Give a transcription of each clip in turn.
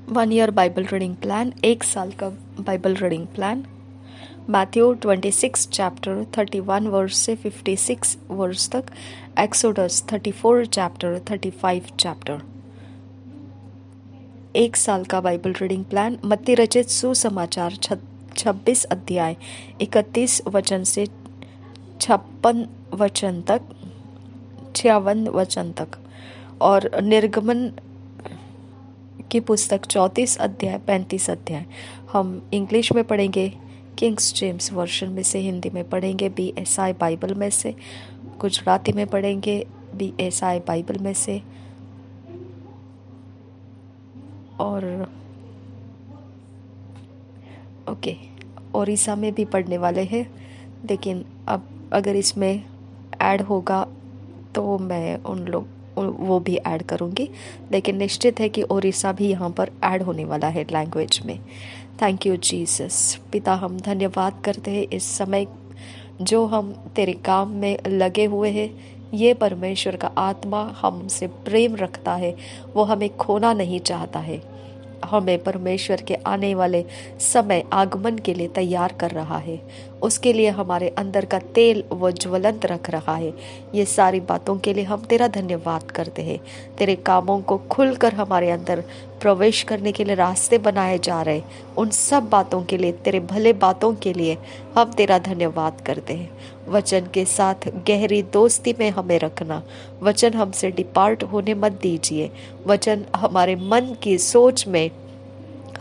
1 year Bible reading plan, 1 साल का Bible reading plan. Matthew 26 chapter 31 verse से 56 verse तक, एक्सोडस 34 चैप्टर 35 चैप्टर। 1 साल का बाइबल रीडिंग प्लान। मत्ती रचित सुसमाचार 26 अध्याय 31 वचन से 56 वचन तक और निर्गमन की पुस्तक 34 अध्याय 35 अध्याय। हम इंग्लिश में पढ़ेंगे, किंग्स जेम्स वर्जन में से, हिंदी में पढ़ेंगे BSI बाइबल में से, गुजराती में पढ़ेंगे BSI बाइबल में से, और ओडिशा में भी पढ़ने वाले हैं। लेकिन अब अगर इसमें ऐड होगा तो मैं वो भी ऐड करूँगी, लेकिन निश्चित है कि ओडिशा भी यहाँ पर ऐड होने वाला है लैंग्वेज में। Thank you Jesus. पिता, हम धन्यवाद करते हैं इस समय जो हम तेरे काम में लगे हुए हैं। ये परमेश्वर का आत्मा हमसे प्रेम रखता है, वो हमें खोना नहीं चाहता है, हमें परमेश्वर के आने वाले समय आगमन के लिए तैयार कर रहा है। उसके लिए हमारे अंदर का तेल वो ज्वलंत रख रहा है। ये सारी बातों के लिए हम तेरा धन्यवाद करते हैं। तेरे कामों को खुलकर हमारे अंदर प्रवेश करने के लिए रास्ते बनाए जा रहे, उन सब बातों के लिए, तेरे भले बातों के लिए हम तेरा धन्यवाद करते हैं। वचन के साथ गहरी दोस्ती में हमें रखना। वचन हमसे डिपार्ट होने मत दीजिए। वचन हमारे मन की सोच में,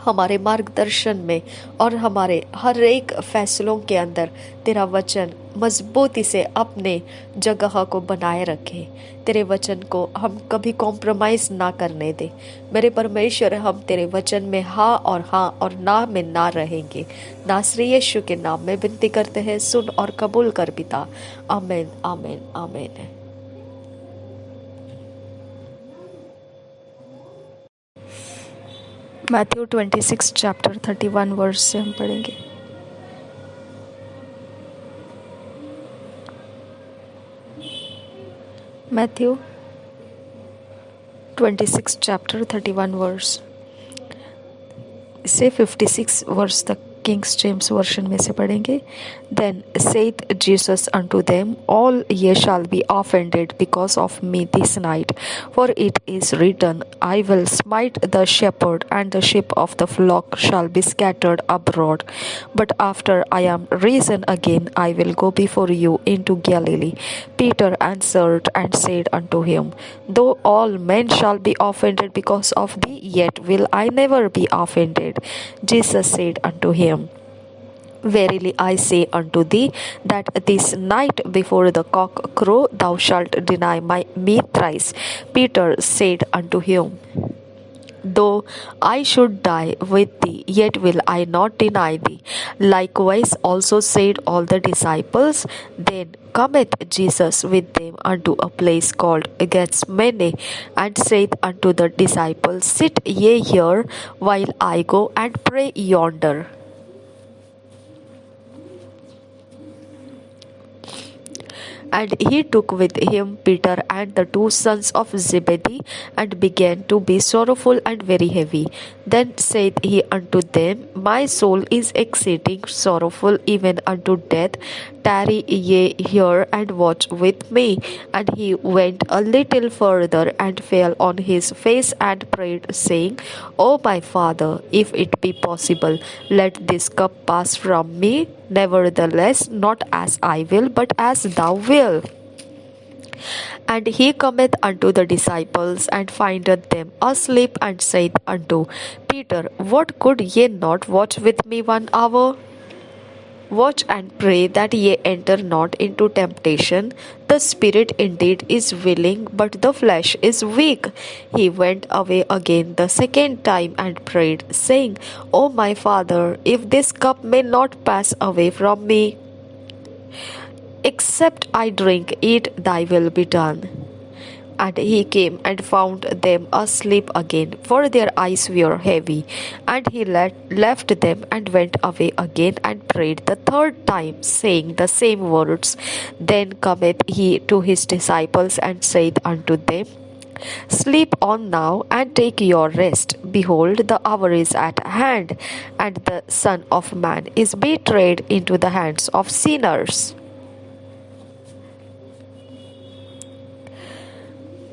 हमारे मार्गदर्शन में और हमारे हर एक फैसलों के अंदर तेरा वचन मजबूती से अपने जगह को बनाए रखे। तेरे वचन को हम कभी कॉम्प्रोमाइज़ ना करने दे। मेरे परमेश्वर, हम तेरे वचन में हाँ और ना में ना रहेंगे। नासरी यीशु के नाम में विनती करते हैं, सुन और कबूल कर पिता। आमीन आमीन आमीन। मैथ्यू 26 चैप्टर 31 वर्स से हम पढ़ेंगे। मैथ्यू 26 चैप्टर 31 वर्स से 56 वर्स तक किंग्स जेम्स वर्जन में से पढ़ेंगे। Then saith Jesus unto them, All ye shall be offended because of me this night. For it is written, I will smite the shepherd, and the sheep of the flock shall be scattered abroad. But after I am risen again, I will go before you into Galilee. Peter answered and said unto him, Though all men shall be offended because of thee, yet will I never be offended. Jesus said unto him, Verily I say unto thee, that this night before the cock crow, thou shalt deny me thrice. Peter said unto him, Though I should die with thee, yet will I not deny thee. Likewise also said all the disciples. Then cometh Jesus with them unto a place called Gethsemane, and saith unto the disciples, Sit ye here, while I go and pray yonder. And he took with him Peter and the 2 sons of Zebedee, and began to be sorrowful and very heavy. Then said he unto them, My soul is exceeding sorrowful, even unto death. Tarry ye here and watch with me. And he went a little further, and fell on his face and prayed, saying, O my Father, if it be possible, let this cup pass from me. Nevertheless, not as I will, but as thou wilt. And he cometh unto the disciples, and findeth them asleep, and saith unto Peter, What, could ye not watch with me 1 hour? Watch and pray that ye enter not into temptation. The spirit indeed is willing, but the flesh is weak. He went away again the second time and prayed, saying, O my Father, if this cup may not pass away from me, except I drink it, thy will be done. And he came and found them asleep again, for their eyes were heavy. And he left them and went away again and prayed the third time, saying the same words. Then cometh he to his disciples and saith unto them, Sleep on now and take your rest. Behold, the hour is at hand, and the Son of Man is betrayed into the hands of sinners.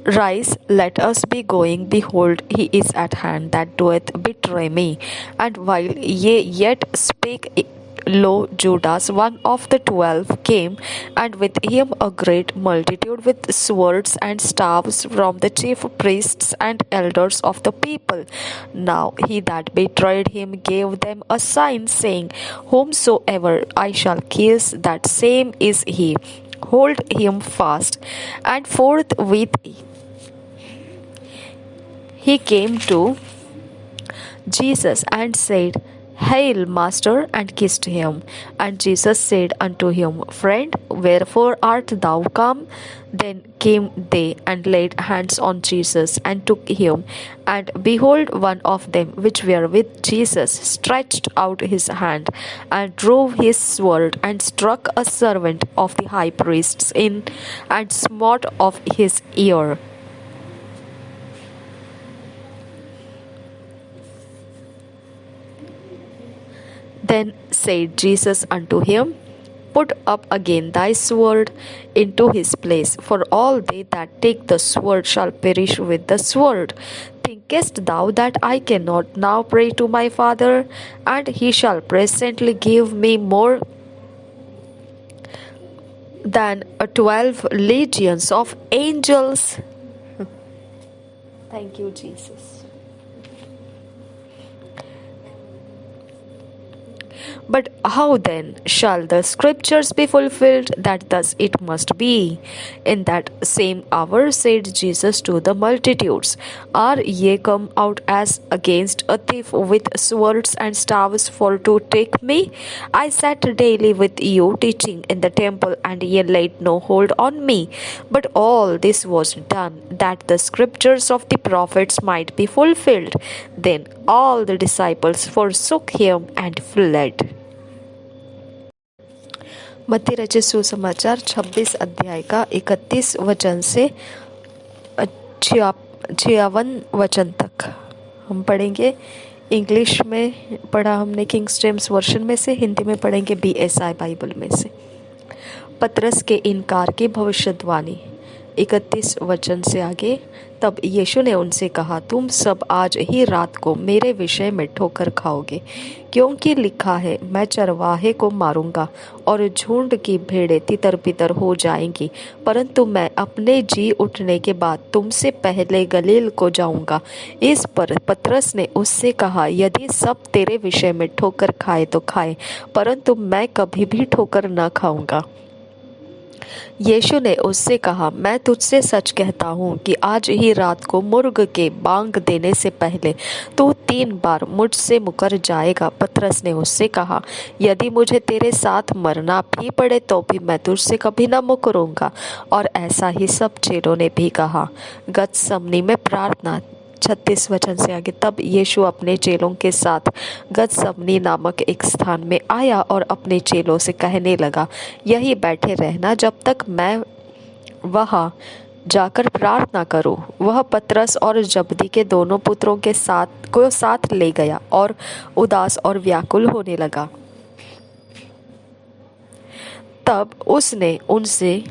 Rise, let us be going. Behold, he is at hand that doeth betray me. And while ye yet spake, lo, Judas, one of the 12, came, and with him a great multitude with swords and staves from the chief priests and elders of the people. Now he that betrayed him gave them a sign, saying, Whomsoever I shall kiss, that same is he. Hold him fast. And forthwith he came to Jesus and said, Hail, Master, and kissed him. And Jesus said unto him, Friend, wherefore art thou come? Then came they and laid hands on Jesus and took him. And behold, one of them which were with Jesus stretched out his hand and drew his sword and struck a servant of the high priest's in and smote off his ear. Then said Jesus unto him, Put up again thy sword into his place, for all they that take the sword shall perish with the sword. Thinkest thou that I cannot now pray to my Father, and he shall presently give me more than 12 legions of angels? Thank you, Jesus. But how then shall the scriptures be fulfilled that thus it must be? In that same hour said Jesus to the multitudes, Are ye come out as against a thief with swords and staves for to take me? I sat daily with you teaching in the temple, and ye laid no hold on me. But all this was done, that the scriptures of the prophets might be fulfilled. Then all the disciples forsook him and fled. मत्ती रचित सुसमाचार 26 अध्याय का 31 वचन से 56 वचन तक हम पढ़ेंगे। इंग्लिश में पढ़ा हमने किंग जेम्स वर्जन में से, हिंदी में पढ़ेंगे BSI बाइबल में से। पतरस के इनकार की भविष्यवाणी 31 वचन से आगे। तब यीशु ने उनसे कहा, तुम सब आज ही रात को मेरे विषय में ठोकर खाओगे, क्योंकि लिखा है, मैं चरवाहे को मारूंगा और झुंड की भेड़ें तितर बितर हो जाएंगी। परंतु मैं अपने जी उठने के बाद तुमसे पहले गलील को जाऊंगा। इस पर पतरस ने उससे कहा, यदि सब तेरे विषय में ठोकर खाए तो खाए, परंतु मैं कभी भी ठोकर न खाऊंगा। यीशु ने उससे कहा, मैं तुझसे सच कहता हूँ कि आज ही रात को मुर्ग के बांग देने से पहले तू 3 बार मुझसे मुकर जाएगा। पतरस ने उससे कहा, यदि मुझे तेरे साथ मरना भी पड़े तो भी मैं तुझसे कभी न मुकरूंगा। और ऐसा ही सब चेलों ने भी कहा। गतसमनी में प्रार्थना 36 वचन से आगे। तब यीशु अपने चेलों के साथ गतसमनी नामक एक स्थान में आया और अपने चेलों से कहने लगा, यही बैठे रहना जब तक मैं वहाँ जाकर प्रार्थना करूं। वह पतरस और जबदी के दोनों पुत्रों के साथ ले गया और उदास और व्याकुल होने लगा। तब उसने उनसे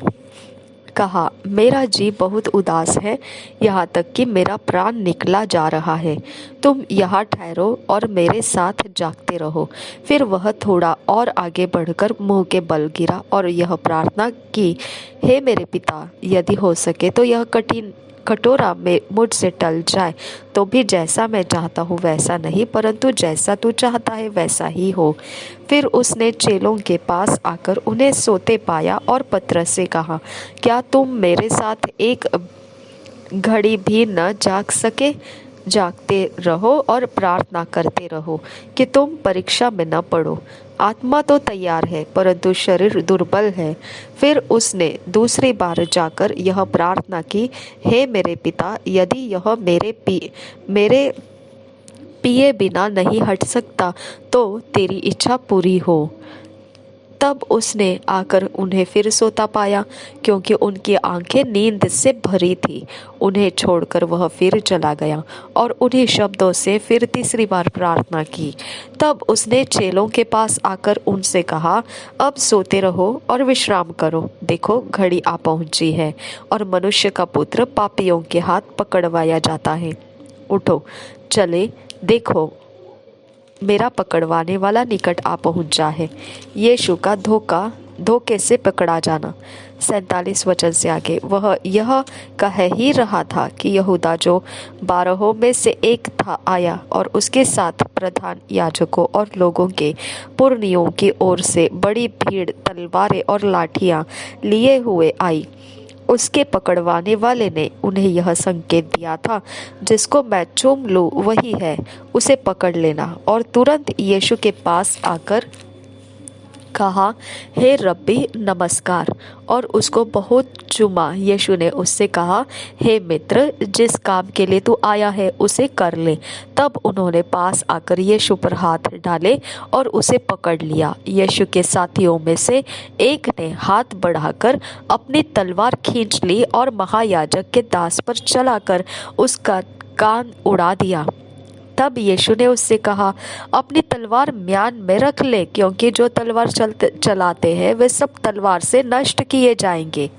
कहा, मेरा जी बहुत उदास है, यहाँ तक कि मेरा प्राण निकला जा रहा है। तुम यहाँ ठहरो और मेरे साथ जागते रहो। फिर वह थोड़ा और आगे बढ़कर मुंह के बल गिरा और यह प्रार्थना की, हे मेरे पिता, यदि हो सके तो यह कटोरा में मुझसे टल जाए, तो भी जैसा मैं चाहता हूँ वैसा नहीं, परंतु जैसा तू चाहता है वैसा ही हो। फिर उसने चेलों के पास आकर उन्हें सोते पाया और पतरस से कहा, क्या तुम मेरे साथ एक घड़ी भी न जाग सके? जागते रहो और प्रार्थना करते रहो कि तुम परीक्षा में न पड़ो। आत्मा तो तैयार है, परंतु शरीर दुर्बल है। फिर उसने दूसरी बार जाकर यह प्रार्थना की, हे मेरे पिता, यदि यह मेरे पिए बिना नहीं हट सकता तो तेरी इच्छा पूरी हो। तब उसने आकर उन्हें फिर सोता पाया, क्योंकि उनकी आंखें नींद से भरी थी। उन्हें छोड़कर वह फिर चला गया और उन्हीं शब्दों से फिर तीसरी बार प्रार्थना की। तब उसने चेलों के पास आकर उनसे कहा, अब सोते रहो और विश्राम करो। देखो, घड़ी आ पहुंची है और मनुष्य का पुत्र पापियों के हाथ पकड़वाया जाता है। उठो, चले, देखो, मेरा पकड़वाने वाला निकट आ पहुंचा है। यीशु का धोखे से पकड़ा जाना। 47 वचन से आगे वह यह कह ही रहा था कि यहूदा जो 12 में से एक था आया और उसके साथ प्रधान याजकों और लोगों के पुरनियों की ओर से बड़ी भीड़ तलवारें और लाठियां लिए हुए आई। उसके पकड़वाने वाले ने उन्हें यह संकेत दिया था, जिसको मैं चूम लूं वही है, उसे पकड़ लेना। और तुरंत यीशु के पास आकर कहा, हे रब्बी, नमस्कार, और उसको बहुत चूमा। यीशु ने उससे कहा, हे मित्र, जिस काम के लिए तू आया है उसे कर ले। तब उन्होंने पास आकर यीशु पर हाथ डाले और उसे पकड़ लिया। यीशु के साथियों में से एक ने हाथ बढ़ाकर अपनी तलवार खींच ली और महायाजक के दास पर चलाकर उसका कान उड़ा दिया। तब यीशु ने उससे कहा, अपनी तलवार म्यान में रख ले, क्योंकि जो तलवार चलाते हैं वे सब तलवार से नष्ट किए जाएंगे।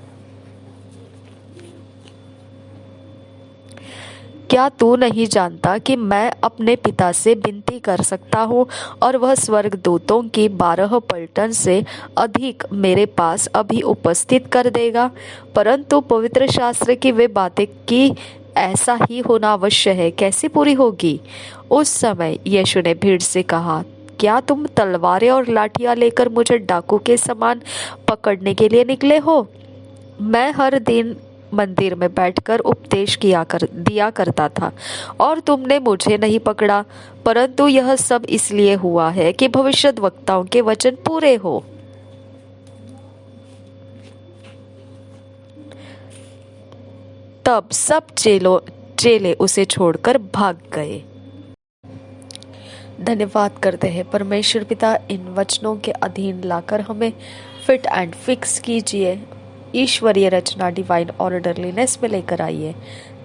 क्या तू नहीं जानता कि मैं अपने पिता से विनती कर सकता हूँ और वह स्वर्गदूतों की 12 पलटन से अधिक मेरे पास अभी उपस्थित कर देगा? परंतु पवित्र शास्त्र की वे बातें कि ऐसा ही होना अवश्य है, कैसे पूरी होगी? उस समय यीशु ने भीड़ से कहा, क्या तुम तलवारें और लाठियां लेकर मुझे डाकू के समान पकड़ने के लिए निकले हो? मैं हर दिन मंदिर में बैठकर उपदेश दिया करता था और तुमने मुझे नहीं पकड़ा, परंतु यह सब इसलिए हुआ है कि भविष्यद्वक्ताओं के वचन पूरे हो। तब सब चेले उसे छोड़कर भाग गए। धन्यवाद करते हैं परमेश्वर पिता, इन वचनों के अधीन लाकर हमें फिट एंड फिक्स कीजिए। ईश्वरीय रचना डिवाइन ऑर्डरलीनेस में लेकर आइए।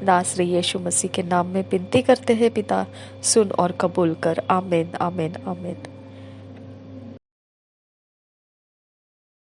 नासरी यीशु मसीह के नाम में विनती करते हैं पिता, सुन और कबूल कर। आमीन, आमीन, आमीन।